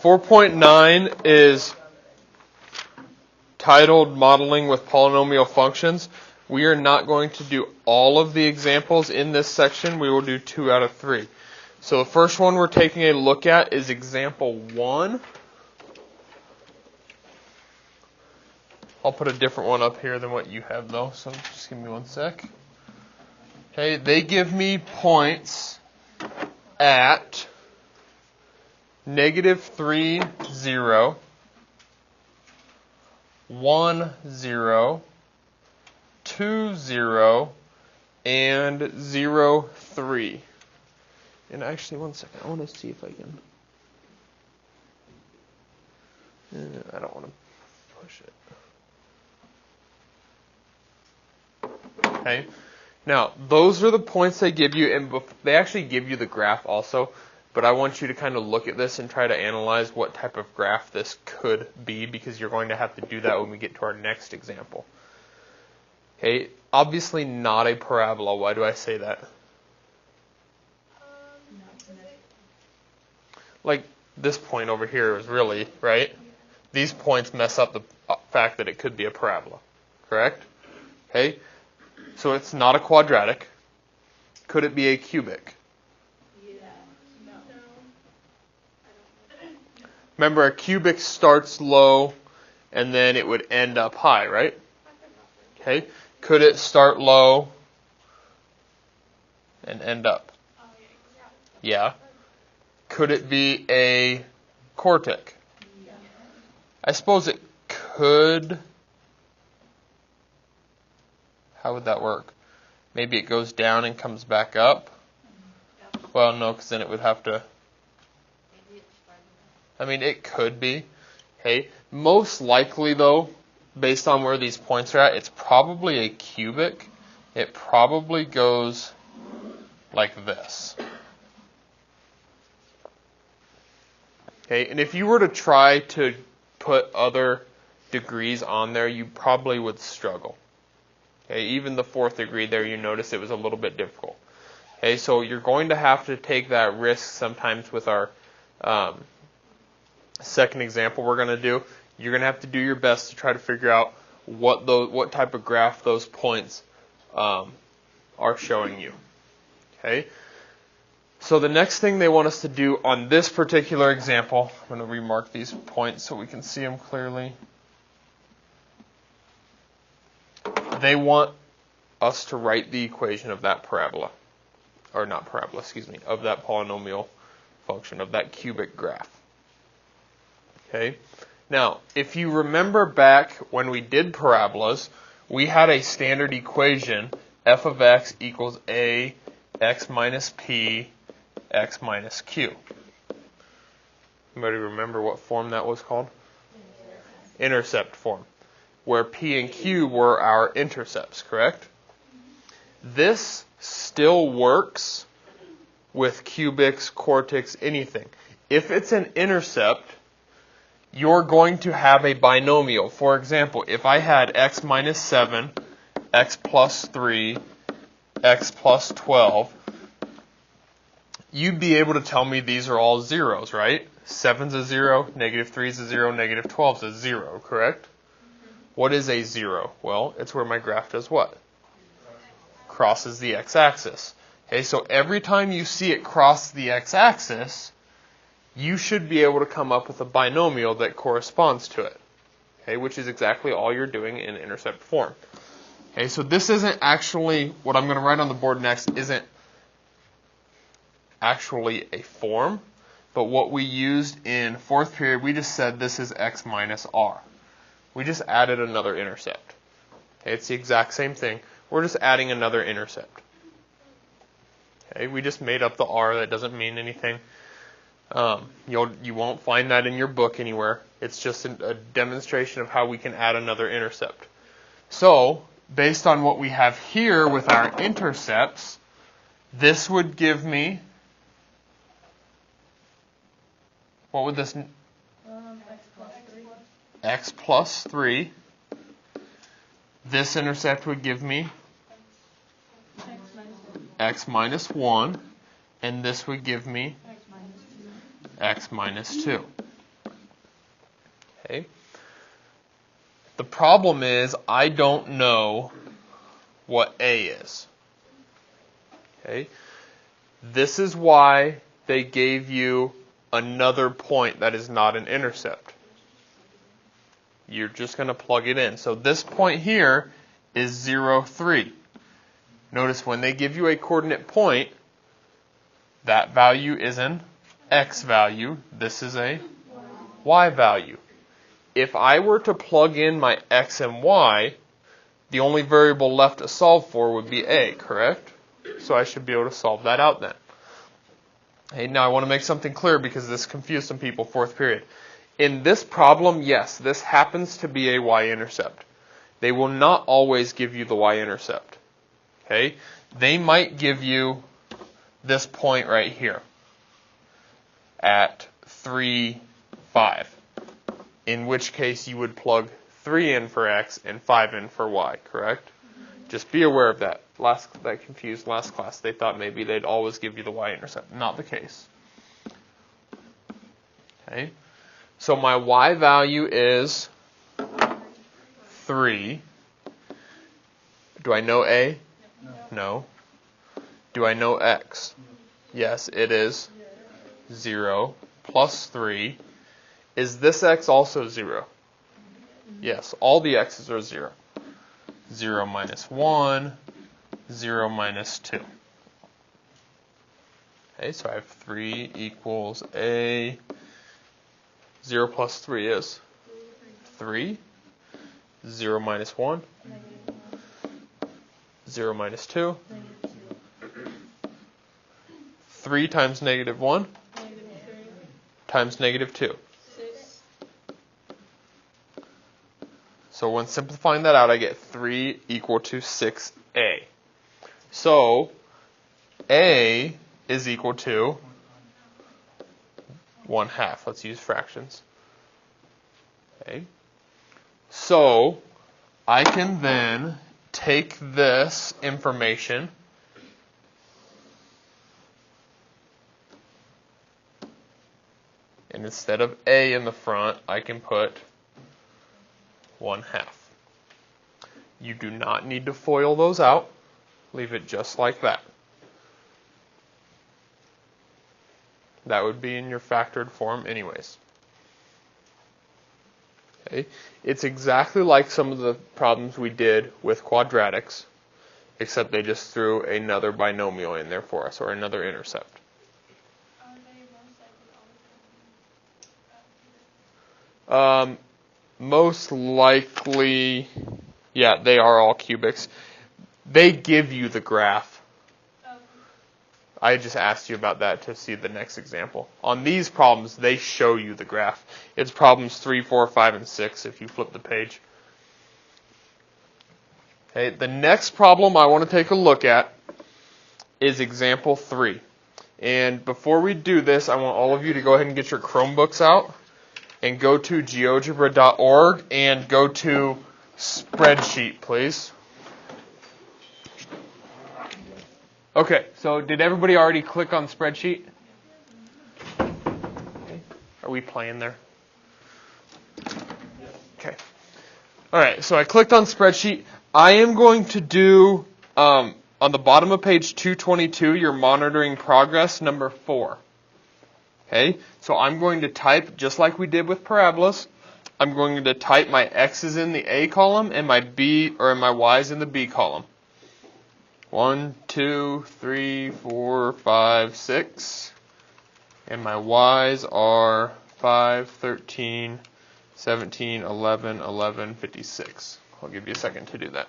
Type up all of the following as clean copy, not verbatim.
4.9 is titled Modeling with Polynomial Functions. We are not going to do all of the examples in this section. We will do 2 out of 3. So the first one we're taking a look at is example 1. I'll put a different one up here than what you have though, so just give me one sec. Okay, they give me points at -3, 0, 1, 0, 2, 0, and 0, 3. And actually, one second, I want to see if I can. I don't want to push it. Okay. Now, those are the points they give you, and they actually give you the graph also. But I want you to kind of look at this and try to analyze what type of graph this could be, because you're going to have to do that when we get to our next example. Okay, obviously not a parabola. Why do I say that? Like this point over here is really, right? These points mess up the fact that it could be a parabola, correct? Okay, so it's not a quadratic. Could it be a cubic? Remember, a cubic starts low, and then it would end up high, right? Okay. Could it start low and end up? Yeah. Could it be a quartic? I suppose it could. How would that work? Maybe it goes down and comes back up? Well, no, because then it would have to... I mean, it could be. Okay. Most likely, though, based on where these points are at, it's probably a cubic. It probably goes like this. Okay. And if you were to try to put other degrees on there, you probably would struggle. Okay. Even the 4th degree there, you notice it was a little bit difficult. Okay. So you're going to have to take that risk sometimes with our second example we're going to do. You're going to have to do your best to try to figure out what type of graph those points are showing you. Okay. So the next thing they want us to do on this particular example, I'm going to remark these points so we can see them clearly. They want us to write the equation of that parabola, or not parabola, excuse me, of that polynomial function, of that cubic graph. Okay. Now, if you remember back when we did parabolas, we had a standard equation, f of x equals a, x minus p, x minus q. Anybody remember what form that was called? Intercept form, where p and q were our intercepts, correct? This still works with cubics, quartics, anything. If it's an intercept, you're going to have a binomial. For example, if I had x minus 7, x plus 3, x plus 12, you'd be able to tell me these are all zeros, right? 7's a 0, negative 3's a 0, negative 12's a 0, correct? What is a 0? Well, it's where my graph does what? Crosses the x-axis. Okay, so every time you see it cross the x-axis, you should be able to come up with a binomial that corresponds to it, okay, which is exactly all you're doing in intercept form. Okay, so this isn't actually, what I'm going to write on the board next isn't actually a form, but what we used in 4th period, we just said this is x minus r. We just added another intercept. Okay, it's the exact same thing. We're just adding another intercept. Okay, we just made up the r. That doesn't mean anything. You won't find that in your book anywhere. It's just a demonstration of how we can add another intercept. So, based on what we have here with our intercepts, this would give me, what would this? X plus 3. This intercept would give me x minus 1. And this would give me x minus 2. The problem is I don't know what A is. Okay? This is why they gave you another point that is not an intercept. You're just going to plug it in. So this point here is 0, 3. Notice when they give you a coordinate point, that value is an x value. This is a y value. If I were to plug in my x and y, the only variable left to solve for would be a, correct? So I should be able to solve that out then. Hey, now I want to make something clear because this confused some people fourth period. In this problem, yes, this happens to be a y-intercept. They will not always give you the y-intercept. Okay? They might give you this point right here at 3, 5. In which case you would plug 3 in for x and 5 in for y, correct? Just be aware of that. That confused last class. They thought maybe they'd always give you the y-intercept. Not the case. Okay? So my y value is 3. Do I know a? No. Do I know x? Yes, it is 0 plus 3. Is this x also 0? Yes, all the x's are 0. 0 minus 1, 0 minus 2. Okay, so I have 3 equals a. 0 plus 3 is 3. 0 minus 1. 0 minus 2. 3 times negative 1 times negative 2. So when simplifying that out, I get 3 equal to 6a. So a is equal to 1/2. Let's use fractions. Okay. So I can then take this information and instead of a in the front, I can put 1/2. You do not need to FOIL those out. Leave it just like that. That would be in your factored form anyways. Okay. It's exactly like some of the problems we did with quadratics, except they just threw another binomial in there for us, or another intercept. Most likely, yeah, they are all cubics. They give you the graph. I just asked you about that to see the next example. On these problems, they show you the graph. It's problems 3, 4, 5, and 6 if you flip the page. Okay, the next problem I want to take a look at is example 3. And before we do this, I want all of you to go ahead and get your Chromebooks out and go to geogebra.org and go to spreadsheet, please. Okay, so did everybody already click on spreadsheet? Okay. Are we playing there? Okay. All right, so I clicked on spreadsheet. I am going to do, on the bottom of page 222, you're monitoring progress number 4. Okay, so I'm going to type, just like we did with parabolas, I'm going to type my x's in the A column and my y's in the B column. 1, 2, 3, 4, 5, 6. And my y's are 5, 13, 17, 11, 11, 56. I'll give you a second to do that.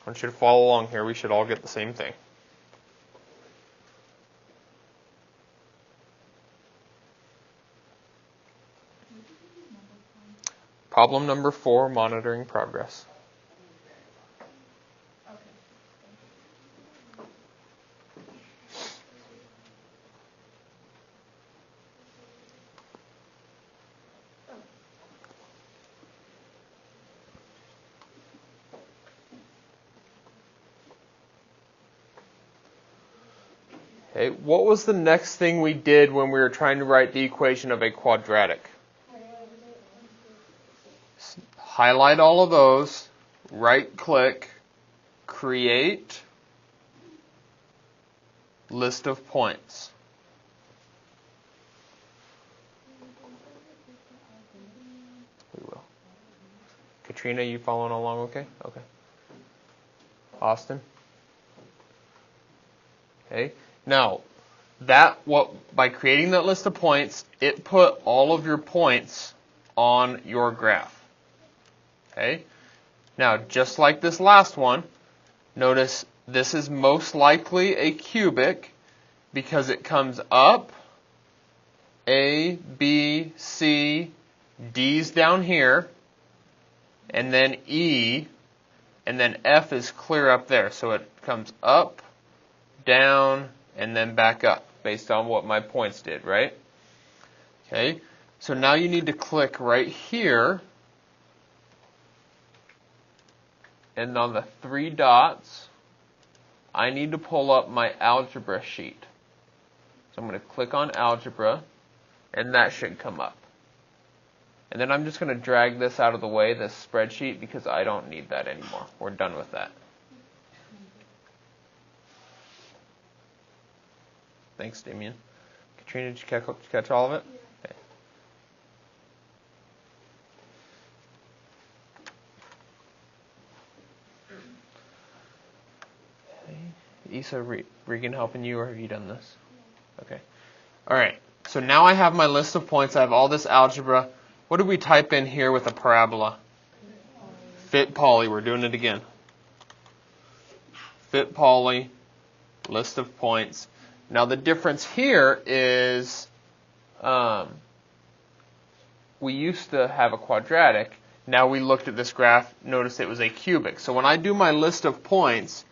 I want you to follow along here. We should all get the same thing. Problem number 4, monitoring progress. Okay, what was the next thing we did when we were trying to write the equation of a quadratic? Highlight all of those, right click, create list of points. We will. Katrina, you following along okay? Okay. Austin? Okay. Now, by creating that list of points, it put all of your points on your graph. Okay? Now, just like this last one, notice this is most likely a cubic because it comes up, A, B, C, D's down here, and then E, and then F is clear up there. So it comes up, down, and then back up based on what my points did, right? Okay, so now you need to click right here, and on the 3 dots, I need to pull up my algebra sheet. So I'm going to click on algebra, and that should come up. And then I'm just going to drag this out of the way, this spreadsheet, because I don't need that anymore. We're done with that. Thanks, Damien. Katrina, did you catch all of it? Okay. Isa, Regan helping you, or have you done this? Okay. All right. So now I have my list of points. I have all this algebra. What do we type in here with a parabola? Fit poly. We're doing it again. Fit poly, list of points. Now the difference here is we used to have a quadratic. Now we looked at this graph, notice it was a cubic. So when I do my list of points,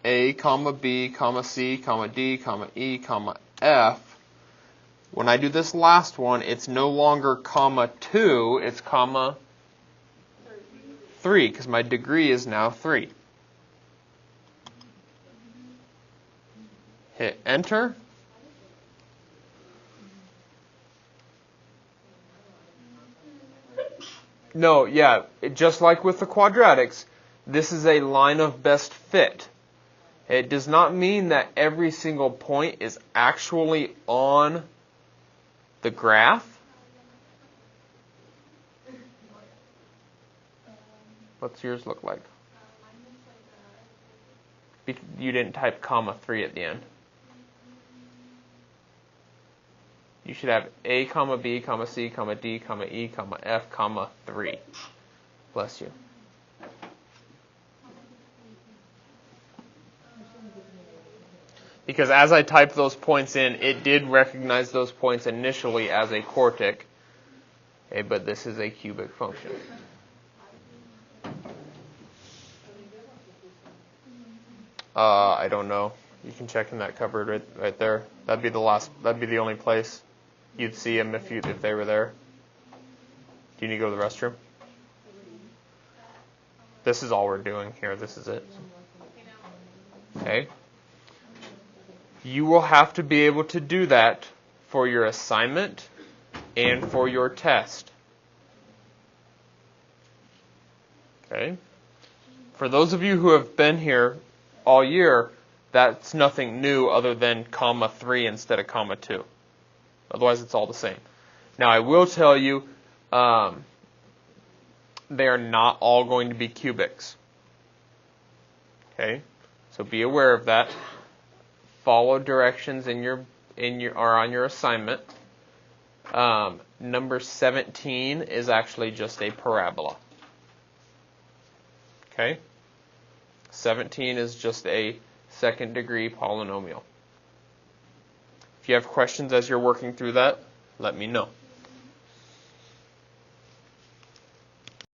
A, comma B, comma C, comma D, comma E, comma F, when I do this last one, it's no longer comma 2, it's comma 3, because my degree is now 3. Hit enter. No, yeah, just like with the quadratics, this is a line of best fit. It does not mean that every single point is actually on the graph. What's yours look like? You didn't type comma 3 at the end. You should have A, comma B, comma C, comma D, comma E, comma F, comma 3. Bless you. Because as I typed those points in, it did recognize those points initially as a quartic. Okay, but this is a cubic function. I don't know. You can check in that cupboard right there. That'd be the only place you'd see them if they were there. Do you need to go to the restroom? This is all we're doing here. This is it. Okay. You will have to be able to do that for your assignment and for your test. Okay. For those of you who have been here all year, that's nothing new other than comma 3 instead of comma 2. Otherwise, it's all the same. Now, I will tell you, they are not all going to be cubics. Okay, so be aware of that. Follow directions on your assignment. Number 17 is actually just a parabola. Okay, 17 is just a second degree polynomial. If you have questions as you're working through that, let me know.